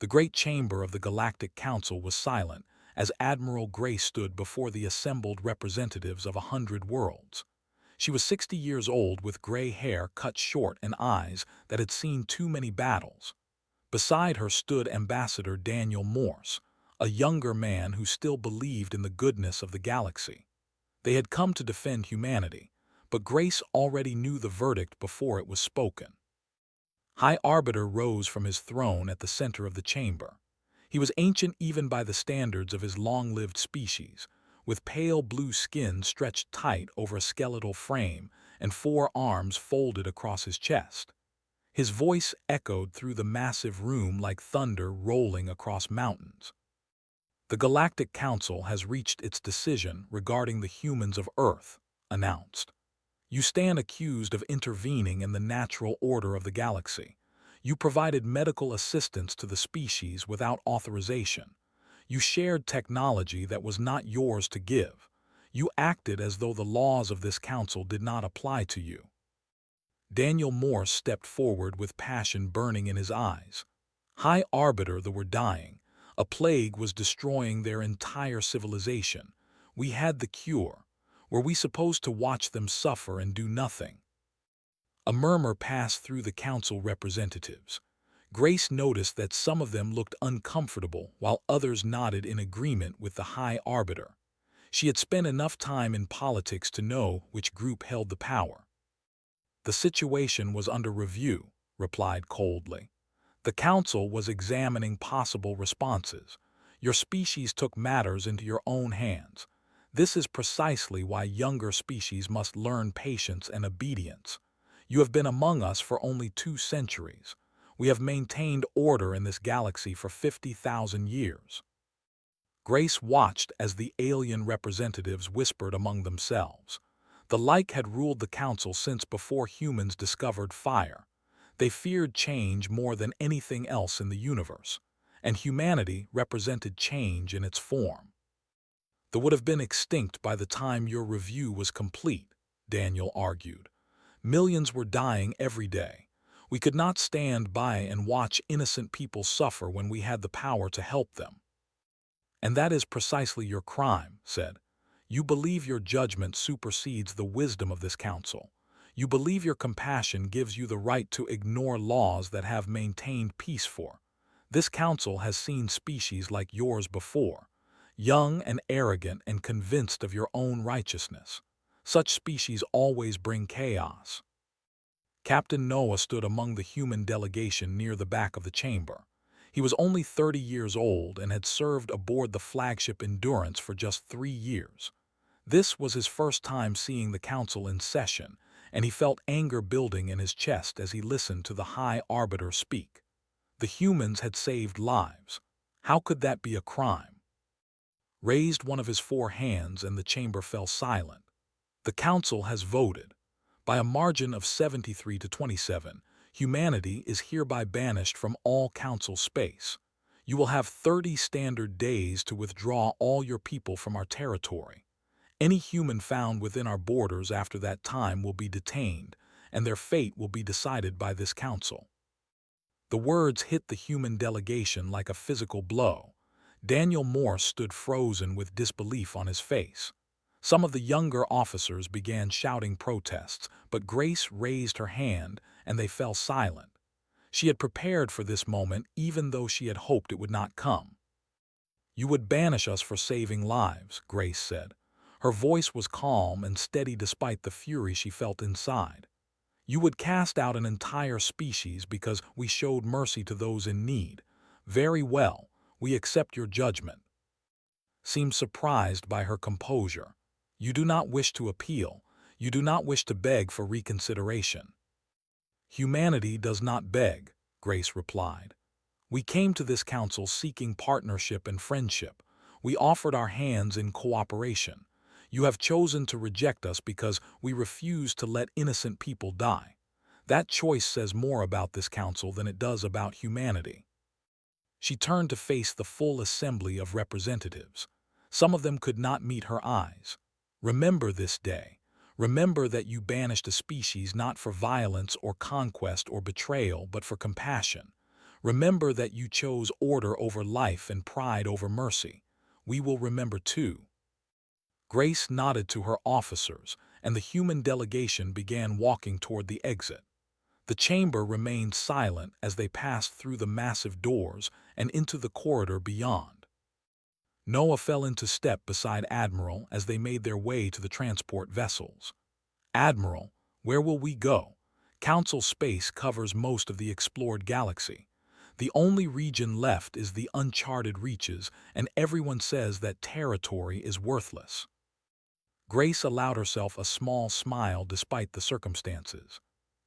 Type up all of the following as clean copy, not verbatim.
The great chamber of the Galactic Council was silent as Admiral Grace stood before the assembled representatives of 100 worlds. She was 60 years old with gray hair cut short and eyes that had seen too many battles. Beside her stood Ambassador Daniel Morse, a younger man who still believed in the goodness of the galaxy. They had come to defend humanity, but Grace already knew the verdict before it was spoken. High Arbiter rose from his throne at the center of the chamber. He was ancient even by the standards of his long-lived species, with pale blue skin stretched tight over a skeletal frame and 4 arms folded across his chest. His voice echoed through the massive room like thunder rolling across mountains. The Galactic Council has reached its decision regarding the humans of Earth, announced. You stand accused of intervening in the natural order of the galaxy. You provided medical assistance to the species without authorization. You shared technology that was not yours to give. You acted as though the laws of this council did not apply to you. Daniel Morse stepped forward with passion burning in his eyes. High Arbiter, they were dying. A plague was destroying their entire civilization. We had the cure. Were we supposed to watch them suffer and do nothing? A murmur passed through the council representatives. Grace noticed that some of them looked uncomfortable while others nodded in agreement with the High Arbiter. She had spent enough time in politics to know which group held the power. The situation was under review, replied coldly. The council was examining possible responses. Your species took matters into your own hands. This is precisely why younger species must learn patience and obedience. You have been among us for only 2 centuries. We have maintained order in this galaxy for 50,000 years. Grace watched as the alien representatives whispered among themselves. The like had ruled the council since before humans discovered fire. They feared change more than anything else in the universe, and humanity represented change in its form. They would have been extinct by the time your review was complete, Daniel argued. Millions were dying every day. We could not stand by and watch innocent people suffer when we had the power to help them. And that is precisely your crime, said. You believe your judgment supersedes the wisdom of this council. You believe your compassion gives you the right to ignore laws that have maintained peace for. This council has seen species like yours before. Young and arrogant and convinced of your own righteousness. Such species always bring chaos. Captain Noah stood among the human delegation near the back of the chamber. He was only 30 years old and had served aboard the flagship Endurance for just 3 years. This was his first time seeing the council in session, and he felt anger building in his chest as he listened to the High Arbiter speak. The humans had saved lives. How could that be a crime? Raised one of his 4 hands and the chamber fell silent. The council has voted. By a margin of 73 to 27, humanity is hereby banished from all council space. You will have 30 standard days to withdraw all your people from our territory. Any human found within our borders after that time will be detained, and their fate will be decided by this council. The words hit the human delegation like a physical blow. Daniel Morse stood frozen with disbelief on his face. Some of the younger officers began shouting protests, but Grace raised her hand and they fell silent. She had prepared for this moment even though she had hoped it would not come. You would banish us for saving lives, Grace said. Her voice was calm and steady despite the fury she felt inside. You would cast out an entire species because we showed mercy to those in need. Very well. We accept your judgment. Seemed surprised by her composure. You do not wish to appeal. You do not wish to beg for reconsideration. Humanity does not beg, Grace replied. We came to this council seeking partnership and friendship. We offered our hands in cooperation. You have chosen to reject us because we refuse to let innocent people die. That choice says more about this council than it does about humanity. She turned to face the full assembly of representatives. Some of them could not meet her eyes. Remember this day. Remember that you banished a species not for violence or conquest or betrayal, but for compassion. Remember that you chose order over life and pride over mercy. We will remember too." Grace nodded to her officers, and the human delegation began walking toward the exit. The chamber remained silent as they passed through the massive doors and into the corridor beyond. Noah fell into step beside Admiral as they made their way to the transport vessels. "Admiral, where will we go? Council space covers most of the explored galaxy. The only region left is the uncharted reaches, and everyone says that territory is worthless." Grace allowed herself a small smile despite the circumstances.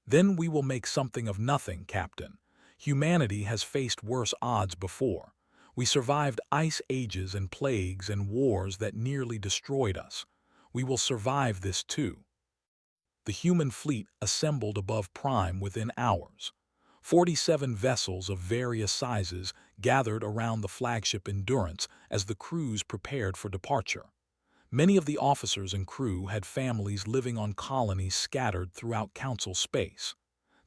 "Then we will make something of nothing, Captain. Humanity has faced worse odds before. We survived ice ages and plagues and wars that nearly destroyed us. We will survive this too." The human fleet assembled above Prime within hours. 47 vessels of various sizes gathered around the flagship Endurance as the crews prepared for departure. Many of the officers and crew had families living on colonies scattered throughout Council space.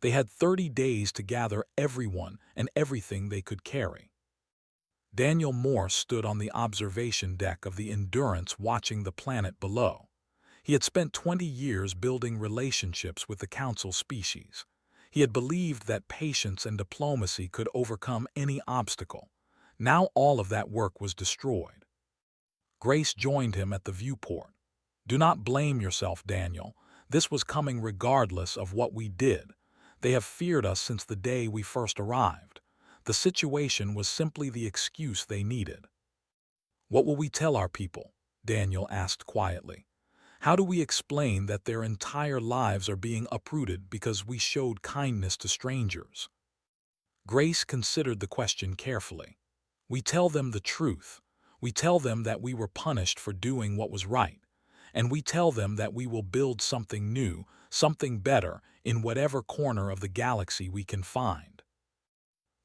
They had 30 days to gather everyone and everything they could carry. Daniel Morse stood on the observation deck of the Endurance watching the planet below. He had spent 20 years building relationships with the Council species. He had believed that patience and diplomacy could overcome any obstacle. Now all of that work was destroyed. Grace joined him at the viewport. "Do not blame yourself, Daniel. This was coming regardless of what we did. They have feared us since the day we first arrived. The situation was simply the excuse they needed." "What will we tell our people?" Daniel asked quietly. "How do we explain that their entire lives are being uprooted because we showed kindness to strangers?" Grace considered the question carefully. "We tell them the truth. We tell them that we were punished for doing what was right. And we tell them that we will build something new, something better, in whatever corner of the galaxy we can find."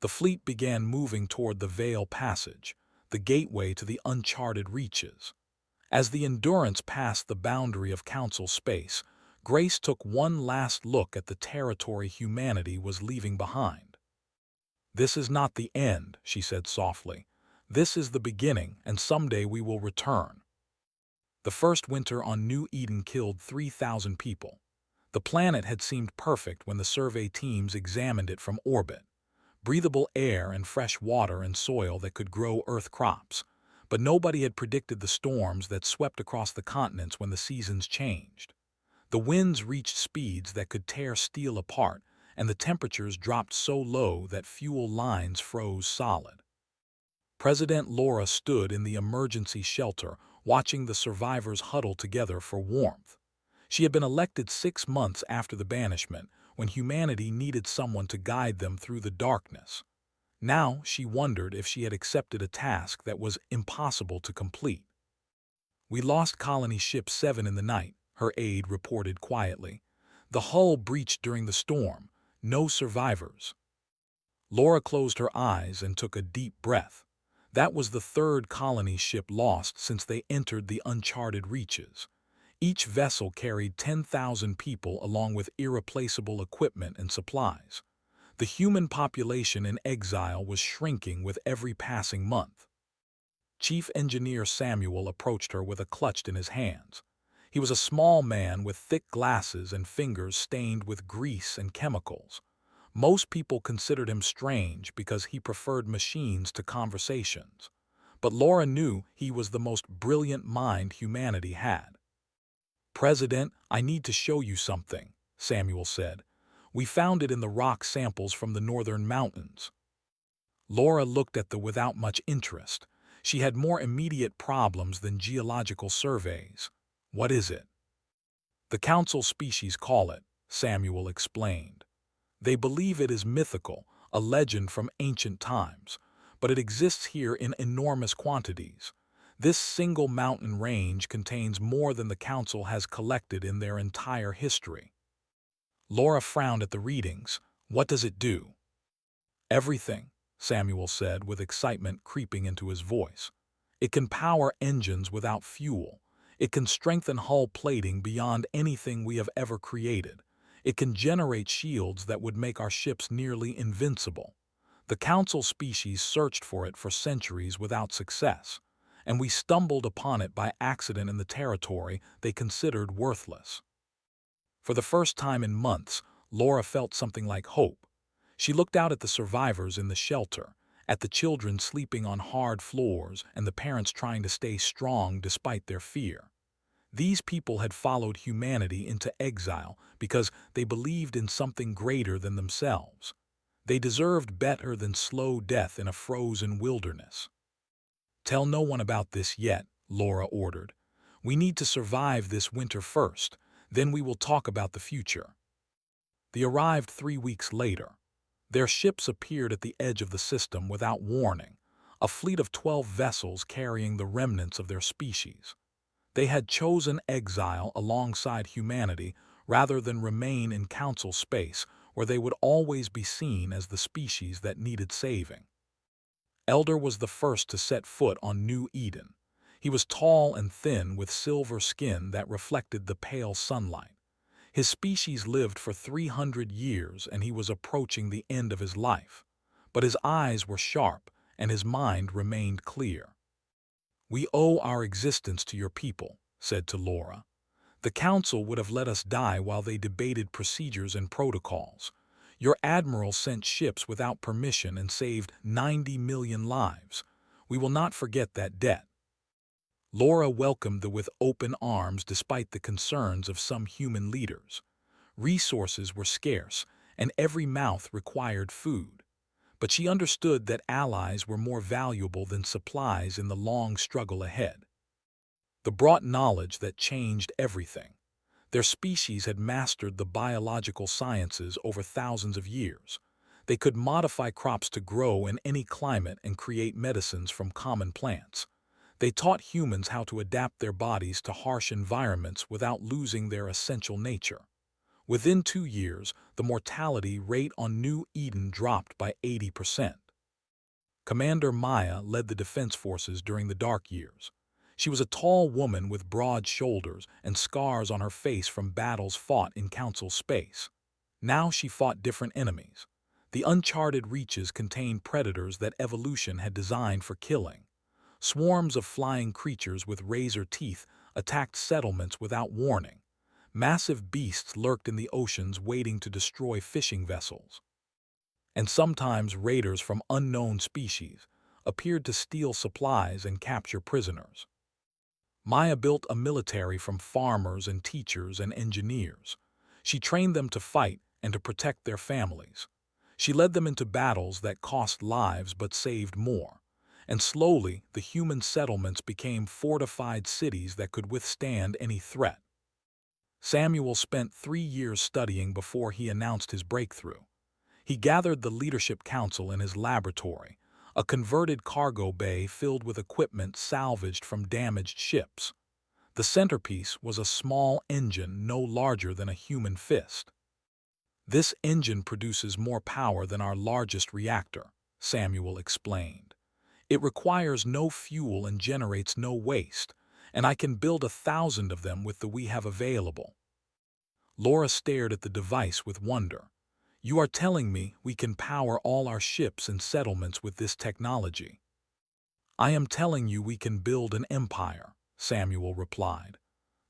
The fleet began moving toward the Veil Passage, the gateway to the uncharted reaches. As the Endurance passed the boundary of Council space, Grace took one last look at the territory humanity was leaving behind. "This is not the end," she said softly. "This is the beginning, and someday we will return." The first winter on New Eden killed 3,000 people. The planet had seemed perfect when the survey teams examined it from orbit. Breathable air and fresh water and soil that could grow Earth crops. But nobody had predicted the storms that swept across the continents when the seasons changed. The winds reached speeds that could tear steel apart, and the temperatures dropped so low that fuel lines froze solid. President Laura stood in the emergency shelter, watching the survivors huddle together for warmth. She had been elected 6 months after the banishment, when humanity needed someone to guide them through the darkness. Now she wondered if she had accepted a task that was impossible to complete. "We lost Colony Ship 7 in the night," her aide reported quietly. "The hull breached during the storm. No survivors." Laura closed her eyes and took a deep breath. That was the third colony ship lost since they entered the uncharted reaches. Each vessel carried 10,000 people along with irreplaceable equipment and supplies. The human population in exile was shrinking with every passing month. Chief Engineer Samuel approached her with a clutch in his hands. He was a small man with thick glasses and fingers stained with grease and chemicals. Most people considered him strange because he preferred machines to conversations. But Laura knew he was the most brilliant mind humanity had. "President, I need to show you something," Samuel said. "We found it in the rock samples from the northern mountains." Laura looked at them without much interest. She had more immediate problems than geological surveys. "What is it?" "The Council species call it," Samuel explained. "They believe it is mythical, a legend from ancient times, but it exists here in enormous quantities. This single mountain range contains more than the Council has collected in their entire history." Laura frowned at the readings. "What does it do?" "Everything," Samuel said with excitement creeping into his voice. "It can power engines without fuel. It can strengthen hull plating beyond anything we have ever created. It can generate shields that would make our ships nearly invincible. The council species searched for it for centuries without success, and we stumbled upon it by accident in the territory they considered worthless. For the first time in months, Laura felt something like hope. She looked out at the survivors in the shelter, at the children sleeping on hard floors and the parents trying to stay strong despite their fear. These people had followed humanity into exile because they believed in something greater than themselves. They deserved better than slow death in a frozen wilderness. "Tell no one about this yet," Laura ordered. "We need to survive this winter first, then we will talk about the future." They arrived 3 weeks later. Their ships appeared at the edge of the system without warning, a fleet of 12 vessels carrying the remnants of their species. They had chosen exile alongside humanity rather than remain in council space where they would always be seen as the species that needed saving. Elder was the first to set foot on New Eden. He was tall and thin with silver skin that reflected the pale sunlight. His species lived for 300 years and he was approaching the end of his life. But his eyes were sharp and his mind remained clear. "We owe our existence to your people," said to Laura. "The council would have let us die while they debated procedures and protocols. Your admiral sent ships without permission and saved 90 million lives. We will not forget that debt." Laura welcomed them with open arms despite the concerns of some human leaders. Resources were scarce, and every mouth required food. But she understood that allies were more valuable than supplies in the long struggle ahead. They brought knowledge that changed everything. Their species had mastered the biological sciences over thousands of years. They could modify crops to grow in any climate and create medicines from common plants. They taught humans how to adapt their bodies to harsh environments without losing their essential nature. Within 2 years, the mortality rate on New Eden dropped by 80%. Commander Maya led the defense forces during the dark years. She was a tall woman with broad shoulders and scars on her face from battles fought in council space. Now she fought different enemies. The uncharted reaches contained predators that evolution had designed for killing. Swarms of flying creatures with razor teeth attacked settlements without warning. Massive beasts lurked in the oceans waiting to destroy fishing vessels. And sometimes raiders from unknown species appeared to steal supplies and capture prisoners. Maya built a military from farmers and teachers and engineers. She trained them to fight and to protect their families. She led them into battles that cost lives but saved more. And slowly, the human settlements became fortified cities that could withstand any threat. Samuel spent 3 years studying before he announced his breakthrough. He gathered the leadership council in his laboratory, a converted cargo bay filled with equipment salvaged from damaged ships. The centerpiece was a small engine no larger than a human fist. "This engine produces more power than our largest reactor," Samuel explained. "It requires no fuel and generates no waste, and I can build 1,000 of them with the we have available." Laura stared at the device with wonder. "You are telling me we can power all our ships and settlements with this technology?" "I am telling you we can build an empire," Samuel replied.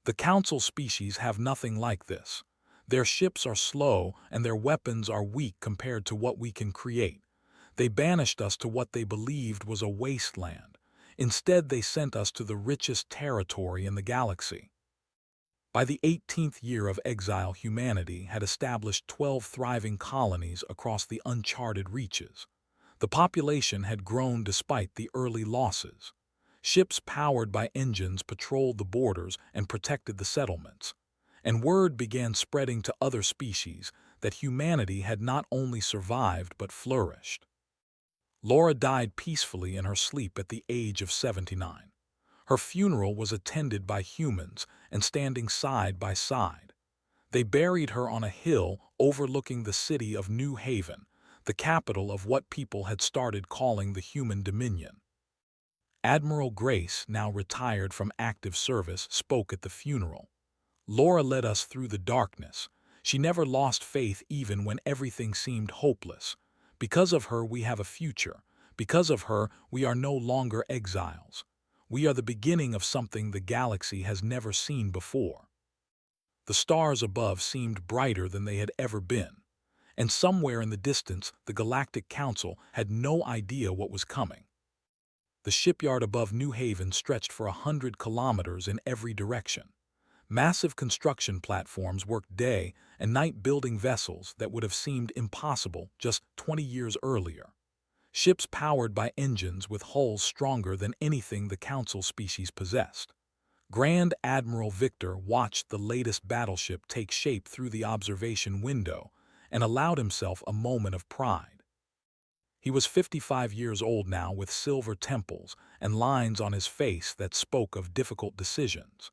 "The council species have nothing like this. Their ships are slow and their weapons are weak compared to what we can create. They banished us to what they believed was a wasteland. Instead, they sent us to the richest territory in the galaxy." By the 18th year of exile, humanity had established 12 thriving colonies across the uncharted reaches. The population had grown despite the early losses. Ships powered by engines patrolled the borders and protected the settlements. And word began spreading to other species that humanity had not only survived but flourished. Laura died peacefully in her sleep at the age of 79. Her funeral was attended by humans and standing side by side. They buried her on a hill overlooking the city of New Haven, the capital of what people had started calling the human dominion. Admiral Grace, now retired from active service, spoke at the funeral. "Laura led us through the darkness. She never lost faith even when everything seemed hopeless. Because of her, we have a future. Because of her, we are no longer exiles. We are the beginning of something the galaxy has never seen before. The stars above seemed brighter than they had ever been, and somewhere in the distance, the Galactic Council had no idea what was coming. The shipyard above New Haven stretched for 100 kilometers in every direction. Massive construction platforms worked day and night building vessels that would have seemed impossible just 20 years earlier. Ships powered by engines with hulls stronger than anything the Council species possessed. Grand Admiral Victor watched the latest battleship take shape through the observation window and allowed himself a moment of pride. He was 55 years old now, with silver temples and lines on his face that spoke of difficult decisions.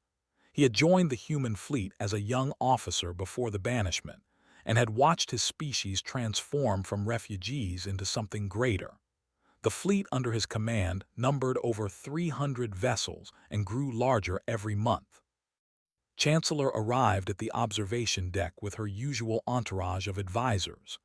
He had joined the human fleet as a young officer before the banishment and had watched his species transform from refugees into something greater. The fleet under his command numbered over 300 vessels and grew larger every month. Chancellor arrived at the observation deck with her usual entourage of advisors.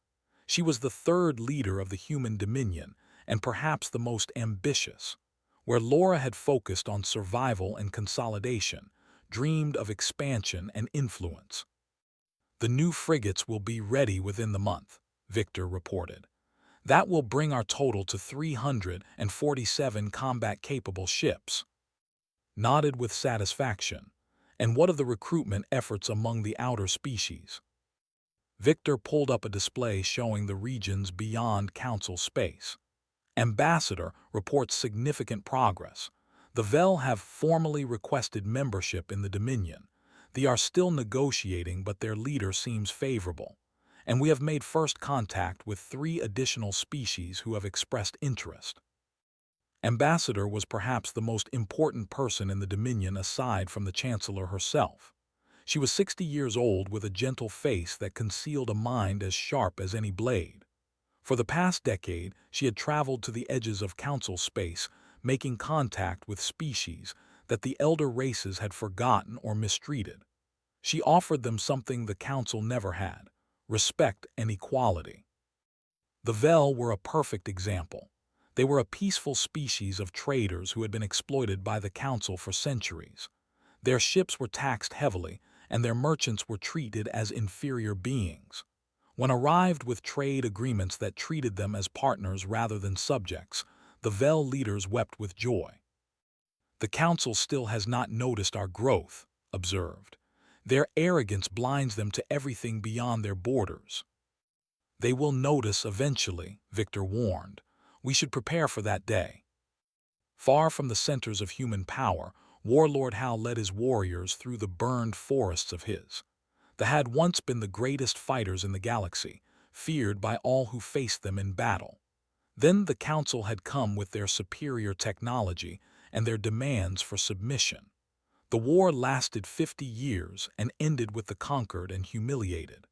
She was the third leader of the human dominion and perhaps the most ambitious. Where Laura had focused on survival and consolidation, dreamed of expansion and influence. "The new frigates will be ready within the month," Victor reported. "That will bring our total to 347 combat-capable ships." Nodded with satisfaction. "And what of the recruitment efforts among the outer species?" Victor pulled up a display showing the regions beyond Council space. "Ambassador reports significant progress. The Vel have formally requested membership in the Dominion. They are still negotiating, but their leader seems favorable. And we have made first contact with 3 additional species who have expressed interest." Ambassador was perhaps the most important person in the Dominion aside from the Chancellor herself. She was 60 years old with a gentle face that concealed a mind as sharp as any blade. For the past decade, she had traveled to the edges of Council space, making contact with species that the elder races had forgotten or mistreated. She offered them something the Council never had: respect and equality. The Vel were a perfect example. They were a peaceful species of traders who had been exploited by the Council for centuries. Their ships were taxed heavily, and their merchants were treated as inferior beings. When arrived with trade agreements that treated them as partners rather than subjects, the Vel leaders wept with joy. "The Council still has not noticed our growth," observed. "Their arrogance blinds them to everything beyond their borders." "They will notice eventually," Victor warned. "We should prepare for that day." Far from the centers of human power, Warlord Hal led his warriors through the burned forests of his. They had once been the greatest fighters in the galaxy, feared by all who faced them in battle. Then the Council had come with their superior technology and their demands for submission. The war lasted 50 years and ended with the conquered and humiliated.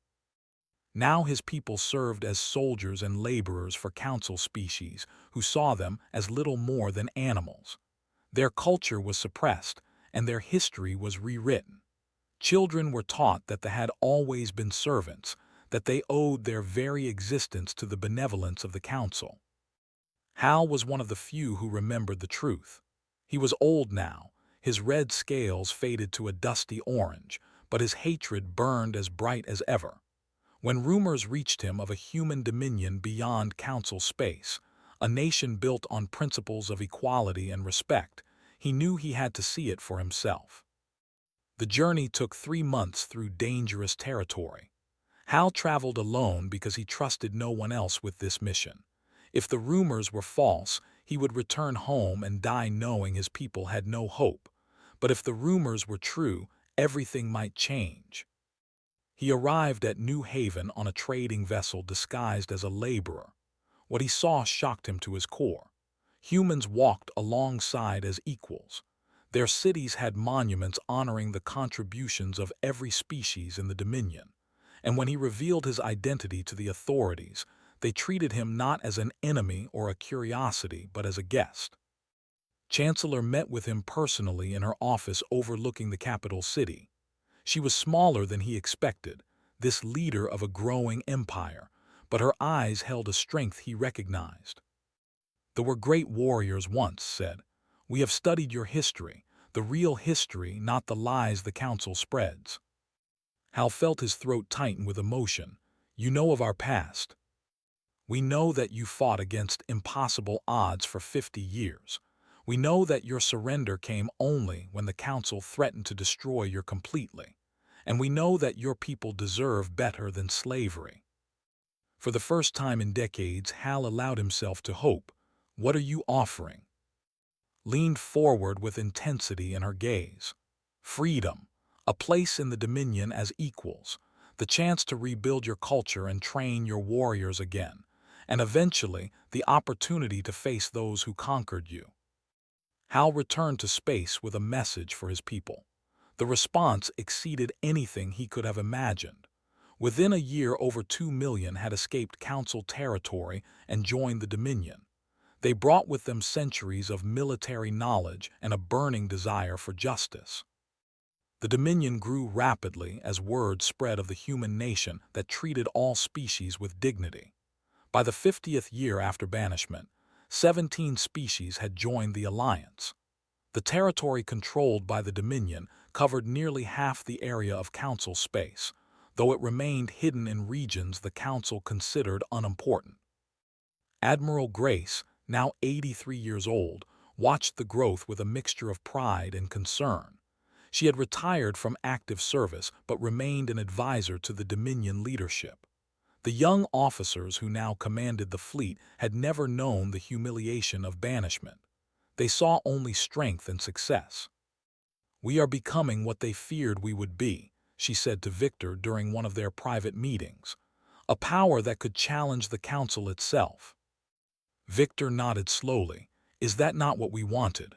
Now his people served as soldiers and laborers for Council species who saw them as little more than animals. Their culture was suppressed, and their history was rewritten. Children were taught that they had always been servants, that they owed their very existence to the benevolence of the Council. Hal was one of the few who remembered the truth. He was old now, his red scales faded to a dusty orange, but his hatred burned as bright as ever. When rumors reached him of a human dominion beyond Council space, a nation built on principles of equality and respect, he knew he had to see it for himself. The journey took 3 months through dangerous territory. Hal traveled alone because he trusted no one else with this mission. If the rumors were false, he would return home and die knowing his people had no hope. But if the rumors were true, everything might change. He arrived at New Haven on a trading vessel disguised as a laborer. What he saw shocked him to his core. Humans walked alongside as equals. Their cities had monuments honoring the contributions of every species in the Dominion. And when he revealed his identity to the authorities, they treated him not as an enemy or a curiosity, but as a guest. Chancellor met with him personally in her office overlooking the capital city. She was smaller than he expected, this leader of a growing empire, but her eyes held a strength he recognized. "There were great warriors once," said. "We have studied your history, the real history, not the lies the council spreads." Hal felt his throat tighten with emotion. "You know of our past. We know that you fought against impossible odds for 50 years. We know that your surrender came only when the council threatened to destroy you completely. And we know that your people deserve better than slavery." For the first time in decades, Hal allowed himself to hope. "What are you offering?" Leaned forward with intensity in her gaze. "Freedom, a place in the Dominion as equals, the chance to rebuild your culture and train your warriors again, and eventually the opportunity to face those who conquered you." Hal returned to space with a message for his people. The response exceeded anything he could have imagined. Within a year, over 2 million had escaped Council territory and joined the Dominion. They brought with them centuries of military knowledge and a burning desire for justice. The Dominion grew rapidly as word spread of the human nation that treated all species with dignity. By the 50th year after banishment, 17 species had joined the alliance. The territory controlled by the Dominion covered nearly half the area of Council space, though it remained hidden in regions the Council considered unimportant. Admiral Grace, now 83 years old, watched the growth with a mixture of pride and concern. She had retired from active service but remained an advisor to the Dominion leadership. The young officers who now commanded the fleet had never known the humiliation of banishment. They saw only strength and success. "We are becoming what they feared we would be," she said to Victor during one of their private meetings. "A power that could challenge the Council itself." Victor nodded slowly. "Is that not what we wanted?"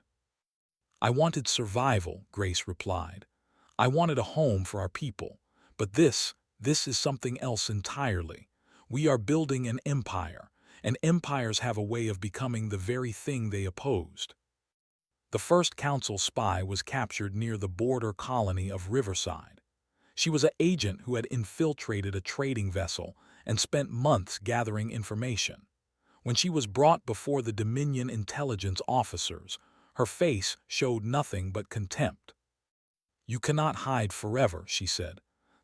"I wanted survival," Grace replied. "I wanted a home for our people. But this is something else entirely. We are building an empire, and empires have a way of becoming the very thing they opposed." The first Council spy was captured near the border colony of Riverside. She was an agent who had infiltrated a trading vessel and spent months gathering information. When she was brought before the Dominion intelligence officers, her face showed nothing but contempt. "You cannot hide forever," she said.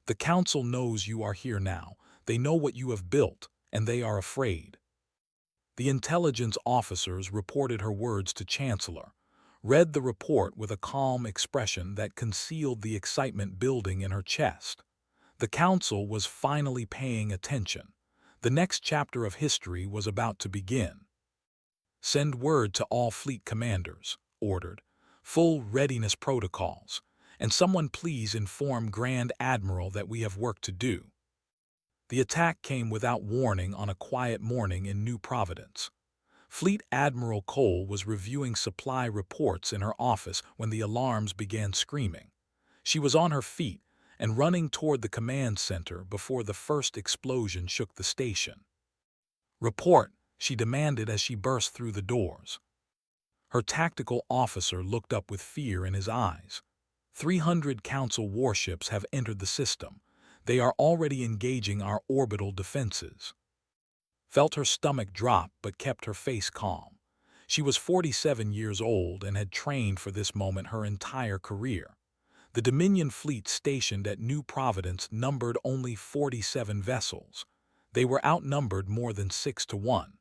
"The Council knows you are here now. They know what you have built, and they are afraid." The intelligence officers reported her words to Chancellor, read the report with a calm expression that concealed the excitement building in her chest. The Council was finally paying attention. The next chapter of history was about to begin. "Send word to all fleet commanders," ordered. "Full readiness protocols. And someone please inform Grand Admiral that we have work to do." The attack came without warning on a quiet morning in New Providence. Fleet Admiral Cole was reviewing supply reports in her office when the alarms began screaming. She was on her feet and running toward the command center before the first explosion shook the station. "Report," she demanded as she burst through the doors. Her tactical officer looked up with fear in his eyes. 300 Council warships have entered the system. They are already engaging our orbital defenses." Felt her stomach drop but kept her face calm. She was 47 years old and had trained for this moment her entire career. The Dominion fleet stationed at New Providence numbered only 47 vessels. They were outnumbered more than 6 to 1.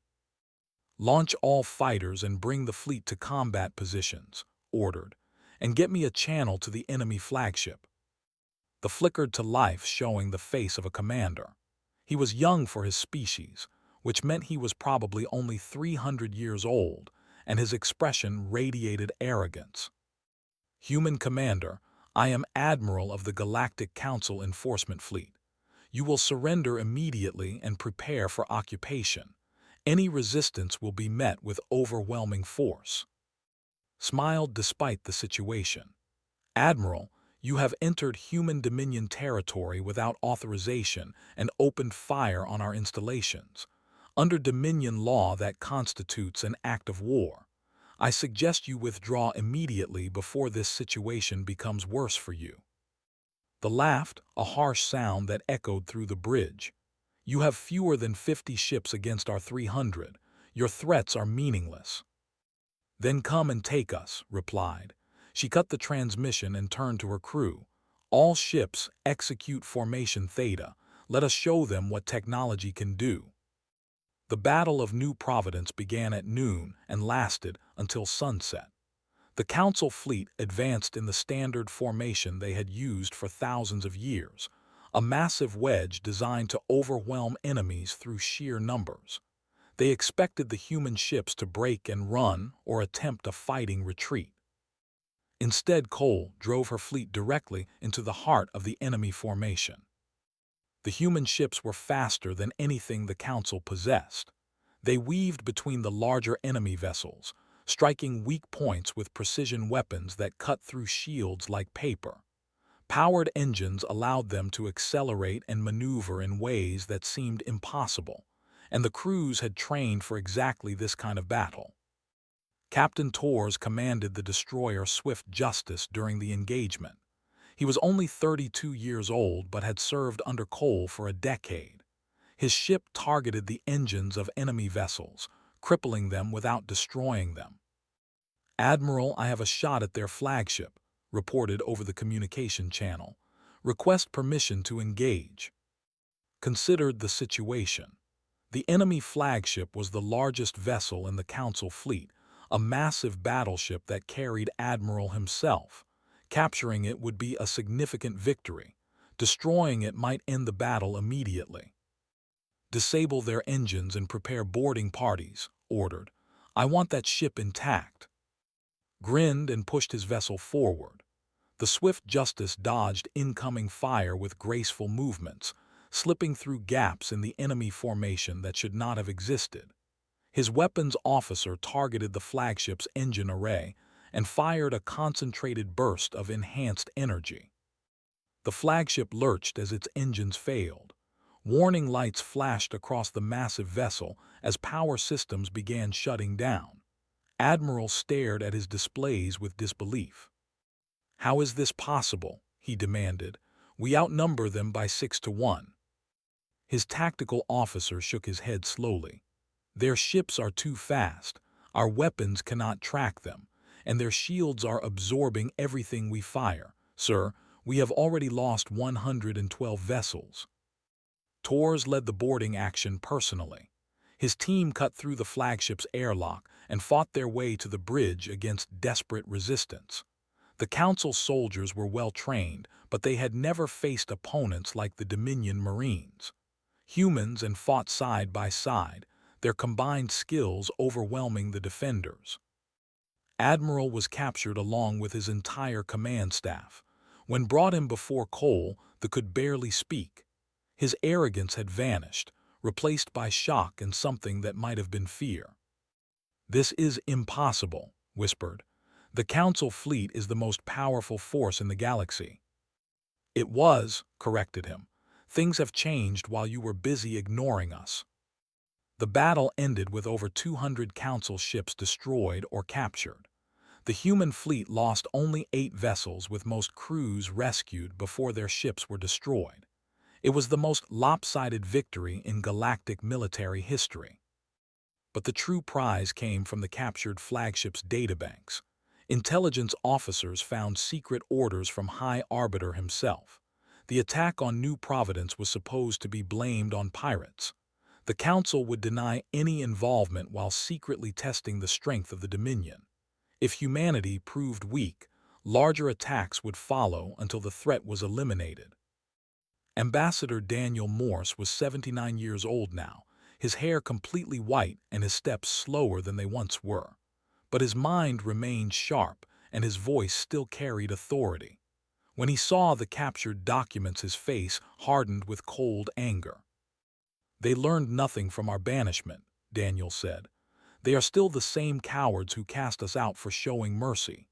"Launch all fighters and bring the fleet to combat positions," ordered, "and get me a channel to the enemy flagship." The flickered to life, showing the face of a commander. He was young for his species, which meant he was probably only 300 years old, and his expression radiated arrogance. "Human commander, I am Admiral of the Galactic Council Enforcement Fleet. You will surrender immediately and prepare for occupation. Any resistance will be met with overwhelming force." Smiled despite the situation. "Admiral, you have entered human Dominion territory without authorization and opened fire on our installations. Under Dominion law, that constitutes an act of war. I suggest you withdraw immediately before this situation becomes worse for you." The laughed, a harsh sound that echoed through the bridge. You have fewer than 50 ships against our 300. Your threats are meaningless." "Then come and take us," replied. She cut the transmission and turned to her crew. "All ships, execute formation Theta. Let us show them what technology can do." The Battle of New Providence began at noon and lasted until sunset. The Council fleet advanced in the standard formation they had used for thousands of years, a massive wedge designed to overwhelm enemies through sheer numbers. They expected the human ships to break and run or attempt a fighting retreat. Instead, Cole drove her fleet directly into the heart of the enemy formation. The human ships were faster than anything the Council possessed. They weaved between the larger enemy vessels, striking weak points with precision weapons that cut through shields like paper. Powered engines allowed them to accelerate and maneuver in ways that seemed impossible, and the crews had trained for exactly this kind of battle. Captain Torres commanded the destroyer Swift Justice during the engagement. He was only 32 years old but had served under Cole for a decade. His ship targeted the engines of enemy vessels, crippling them without destroying them. "Admiral, I have a shot at their flagship," reported over the communication channel. "Request permission to engage." Considered the situation. The enemy flagship was the largest vessel in the Council fleet, a massive battleship that carried Admiral himself. Capturing it would be a significant victory. Destroying it might end the battle immediately. "Disable their engines and prepare boarding parties," ordered. "I want that ship intact." Grinned and pushed his vessel forward. The Swift Justice dodged incoming fire with graceful movements, slipping through gaps in the enemy formation that should not have existed. His weapons officer targeted the flagship's engine array and fired a concentrated burst of enhanced energy. The flagship lurched as its engines failed. Warning lights flashed across the massive vessel as power systems began shutting down. Admiral stared at his displays with disbelief. "How is this possible?" he demanded. "We outnumber them by 6-1. His tactical officer shook his head slowly. "Their ships are too fast, our weapons cannot track them, and their shields are absorbing everything we fire. Sir, we have already lost 112 vessels." Torres led the boarding action personally. His team cut through the flagship's airlock and fought their way to the bridge against desperate resistance. The Council soldiers were well trained, but they had never faced opponents like the Dominion Marines. Humans and fought side by side, their combined skills overwhelming the defenders. Admiral was captured along with his entire command staff. When brought him before Cole, the could barely speak. His arrogance had vanished, replaced by shock and something that might have been fear. "This is impossible," whispered. "The Council fleet is the most powerful force in the galaxy." "It was," corrected him. "Things have changed while you were busy ignoring us." The battle ended with over 200 Council ships destroyed or captured. The human fleet lost only 8 vessels, with most crews rescued before their ships were destroyed. It was the most lopsided victory in galactic military history. But the true prize came from the captured flagship's databanks. Intelligence officers found secret orders from High Arbiter himself. The attack on New Providence was supposed to be blamed on pirates. The Council would deny any involvement while secretly testing the strength of the Dominion. If humanity proved weak, larger attacks would follow until the threat was eliminated. Ambassador Daniel Morse was 79 years old now, his hair completely white and his steps slower than they once were. But his mind remained sharp, and his voice still carried authority. When he saw the captured documents, his face hardened with cold anger. "They learned nothing from our banishment," Daniel said. "They are still the same cowards who cast us out for showing mercy."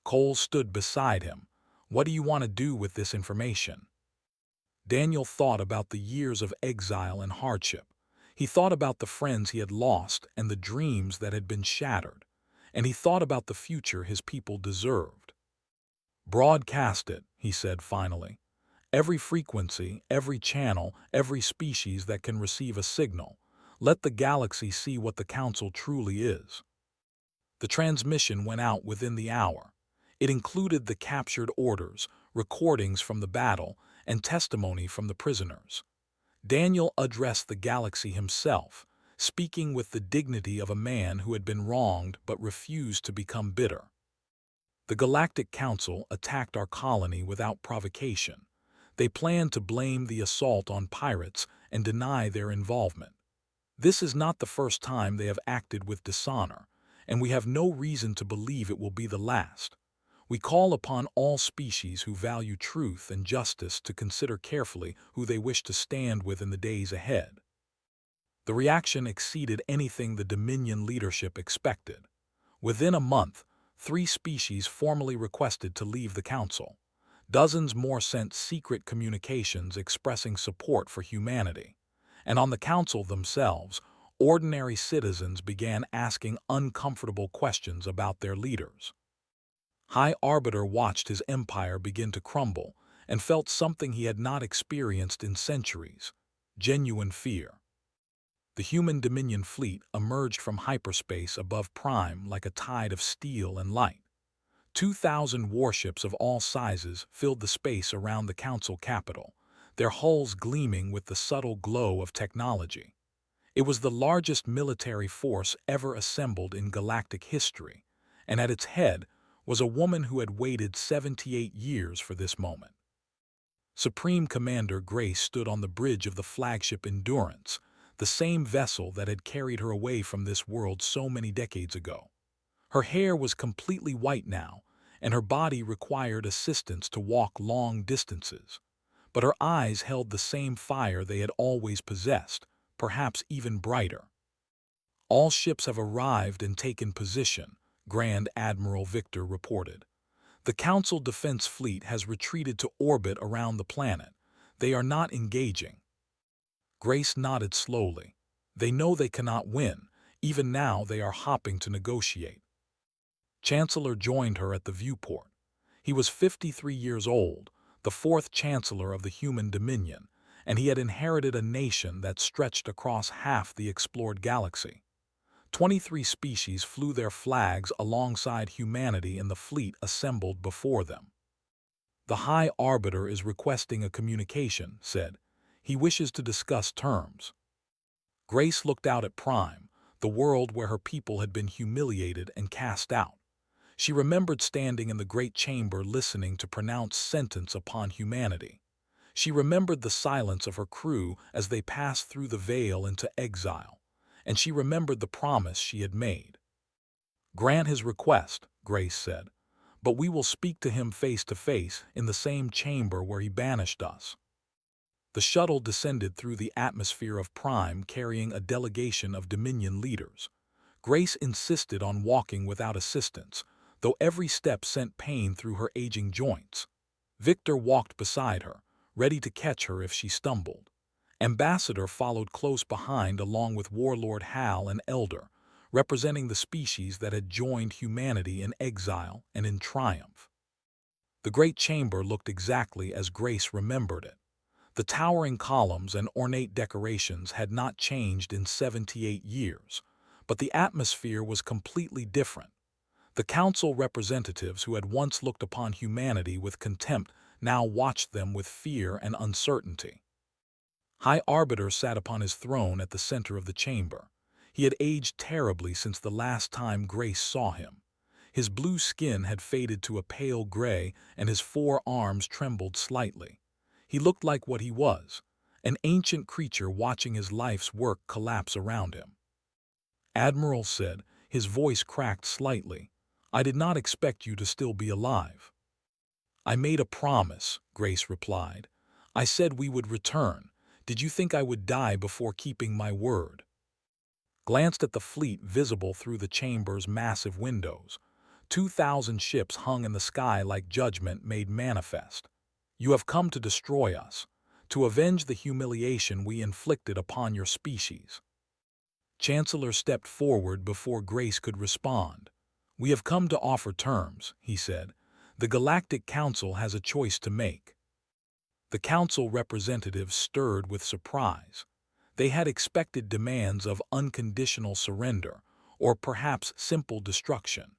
Cole stood beside him. "What do you want to do with this information?" Daniel thought about the years of exile and hardship. He thought about the friends he had lost and the dreams that had been shattered. And he thought about the future his people deserved. "Broadcast it," he said finally. Every frequency, every channel, every species that can receive a signal. Let the galaxy see what the Council truly is. The transmission went out within the hour. It included the captured orders, recordings from the battle, and testimony from the prisoners. Daniel addressed the galaxy himself, speaking with the dignity of a man who had been wronged but refused to become bitter. The Galactic Council attacked our colony without provocation. They planned to blame the assault on pirates and deny their involvement. This is not the first time they have acted with dishonor, and we have no reason to believe it will be the last. We call upon all species who value truth and justice to consider carefully who they wish to stand with in the days ahead. The reaction exceeded anything the Dominion leadership expected. Within a month, 3 species formally requested to leave the Council. Dozens more sent secret communications expressing support for humanity. And on the Council themselves, ordinary citizens began asking uncomfortable questions about their leaders. High Arbiter watched his empire begin to crumble and felt something he had not experienced in centuries: genuine fear. The human Dominion fleet emerged from hyperspace above Prime like a tide of steel and light. 2,000 warships of all sizes filled the space around the Council capital, their hulls gleaming with the subtle glow of technology. It was the largest military force ever assembled in galactic history, and at its head was a woman who had waited 78 years for this moment. Supreme Commander Grace stood on the bridge of the flagship Endurance, the same vessel that had carried her away from this world so many decades ago. Her hair was completely white now, and her body required assistance to walk long distances. But her eyes held the same fire they had always possessed, perhaps even brighter. "All ships have arrived and taken position," Grand Admiral Victor reported. "The Council Defense Fleet has retreated to orbit around the planet. They are not engaging." Grace nodded slowly. "They know they cannot win. Even now they are hopping to negotiate." Chancellor joined her at the viewport. He was 53 years old, the 4th Chancellor of the Human Dominion, and he had inherited a nation that stretched across half the explored galaxy. 23 species flew their flags alongside humanity in the fleet assembled before them. "The High Arbiter is requesting a communication," said. "He wishes to discuss terms." Grace looked out at Prime, the world where her people had been humiliated and cast out. She remembered standing in the great chamber listening to pronounce sentence upon humanity. She remembered the silence of her crew as they passed through the veil into exile, and she remembered the promise she had made. "Grant his request," Grace said, "but we will speak to him face to face in the same chamber where he banished us." The shuttle descended through the atmosphere of Prime carrying a delegation of Dominion leaders. Grace insisted on walking without assistance, though every step sent pain through her aging joints. Victor walked beside her, ready to catch her if she stumbled. Ambassador followed close behind along with Warlord Hal and Elder, representing the species that had joined humanity in exile and in triumph. The great chamber looked exactly as Grace remembered it. The towering columns and ornate decorations had not changed in 78 years, but the atmosphere was completely different. The Council representatives who had once looked upon humanity with contempt now watched them with fear and uncertainty. High Arbiter sat upon his throne at the center of the chamber. He had aged terribly since the last time Grace saw him. His blue skin had faded to a pale gray, and his 4 arms trembled slightly. He looked like what he was, an ancient creature watching his life's work collapse around him. "Admiral," said, his voice cracked slightly, "I did not expect you to still be alive." "I made a promise," Grace replied. "I said we would return. Did you think I would die before keeping my word?" Glanced at the fleet visible through the chamber's massive windows. 2,000 ships hung in the sky like judgment made manifest. "You have come to destroy us, to avenge the humiliation we inflicted upon your species." Chancellor stepped forward before Grace could respond. "We have come to offer terms," he said. "The Galactic Council has a choice to make." The council representatives stirred with surprise. They had expected demands of unconditional surrender, or perhaps simple destruction.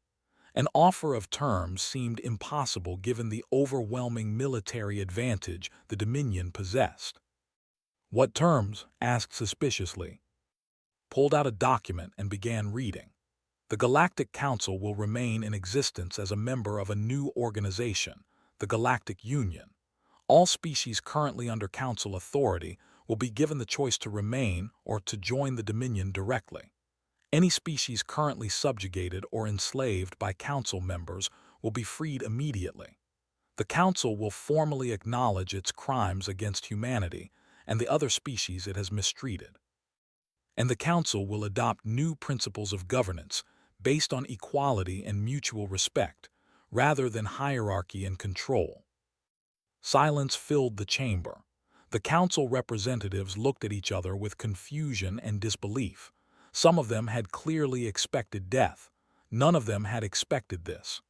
An offer of terms seemed impossible given the overwhelming military advantage the Dominion possessed. "What terms?" asked suspiciously. Pulled out a document and began reading. The Galactic Council will remain in existence as a member of a new organization, the Galactic Union. All species currently under Council authority will be given the choice to remain or to join the Dominion directly. Any species currently subjugated or enslaved by Council members will be freed immediately. The Council will formally acknowledge its crimes against humanity and the other species it has mistreated. And the Council will adopt new principles of governance based on equality and mutual respect, rather than hierarchy and control. Silence filled the chamber. The council representatives looked at each other with confusion and disbelief. Some of them had clearly expected death. None of them had expected this.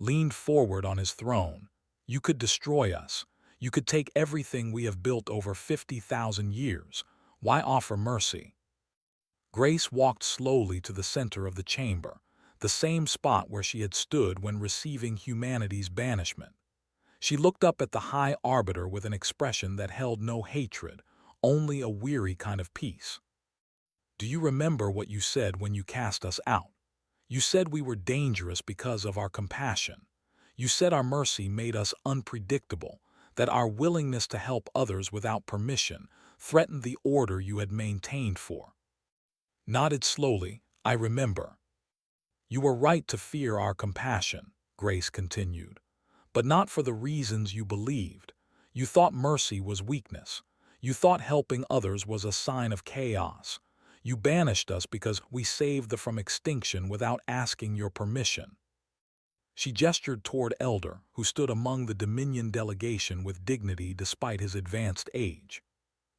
Leaned forward on his throne. "You could destroy us. You could take everything we have built over 50,000 years. Why offer mercy?" Grace walked slowly to the center of the chamber, the same spot where she had stood when receiving humanity's banishment. She looked up at the High Arbiter with an expression that held no hatred, only a weary kind of peace. "Do you remember what you said when you cast us out? You said we were dangerous because of our compassion. You said our mercy made us unpredictable, that our willingness to help others without permission threatened the order you had maintained for." Nodded slowly. "I remember." "You were right to fear our compassion," Grace continued, "but not for the reasons you believed. You thought mercy was weakness. You thought helping others was a sign of chaos. You banished us because we saved them from extinction without asking your permission." She gestured toward Elder, who stood among the Dominion delegation with dignity despite his advanced age.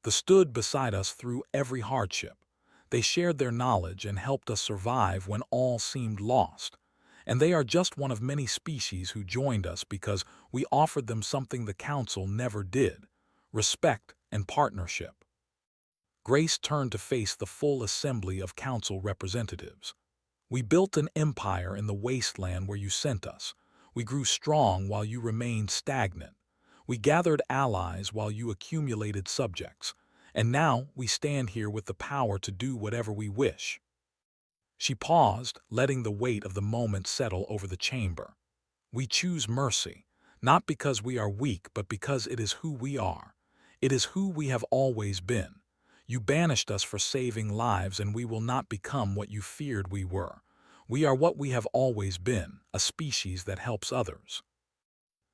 "They stood beside us through every hardship. They shared their knowledge and helped us survive when all seemed lost. And they are just one of many species who joined us because we offered them something the Council never did: respect and partnership." Grace turned to face the full assembly of Council representatives. "We built an empire in the wasteland where you sent us. We grew strong while you remained stagnant. We gathered allies while you accumulated subjects. And now we stand here with the power to do whatever we wish." She paused, letting the weight of the moment settle over the chamber. "We choose mercy, not because we are weak, but because it is who we are. It is who we have always been. You banished us for saving lives, and we will not become what you feared we were. We are what we have always been, a species that helps others."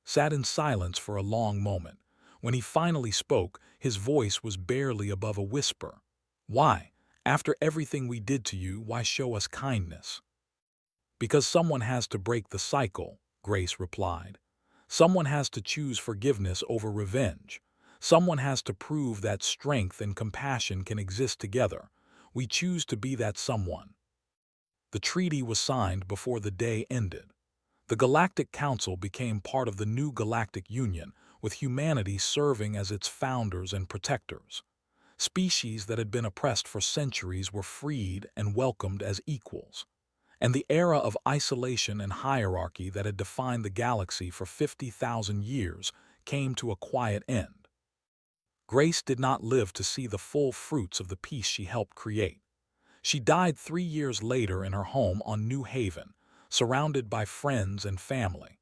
Sat in silence for a long moment. When he finally spoke, his voice was barely above a whisper. "Why? After everything we did to you, why show us kindness?" "Because someone has to break the cycle," Grace replied. "Someone has to choose forgiveness over revenge. Someone has to prove that strength and compassion can exist together. We choose to be that someone." The treaty was signed before the day ended. The Galactic Council became part of the new Galactic Union, with humanity serving as its founders and protectors. Species that had been oppressed for centuries were freed and welcomed as equals. And the era of isolation and hierarchy that had defined the galaxy for 50,000 years came to a quiet end. Grace did not live to see the full fruits of the peace she helped create. She died 3 years later in her home on New Haven, surrounded by friends and family.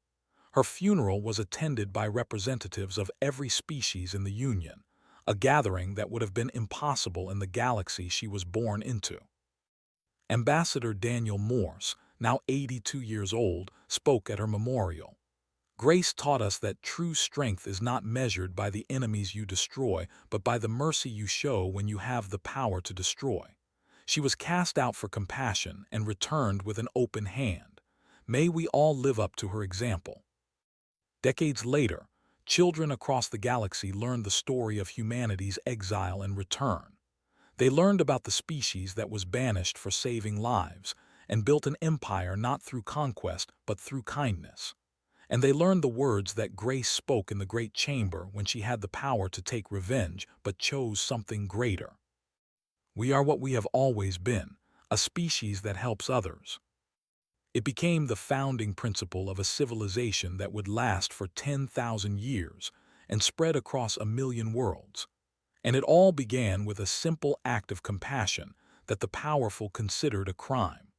Her funeral was attended by representatives of every species in the Union, a gathering that would have been impossible in the galaxy she was born into. Ambassador Daniel Morse, now 82 years old, spoke at her memorial. "Grace taught us that true strength is not measured by the enemies you destroy, but by the mercy you show when you have the power to destroy. She was cast out for compassion and returned with an open hand. May we all live up to her example." Decades later, children across the galaxy learned the story of humanity's exile and return. They learned about the species that was banished for saving lives and built an empire not through conquest but through kindness. and they learned the words that Grace spoke in the Great Chamber when she had the power to take revenge but chose something greater. We are what we have always been, a species that helps others. It became the founding principle of a civilization that would last for 10,000 years and spread across 1,000,000 worlds. And it all began with a simple act of compassion that the powerful considered a crime.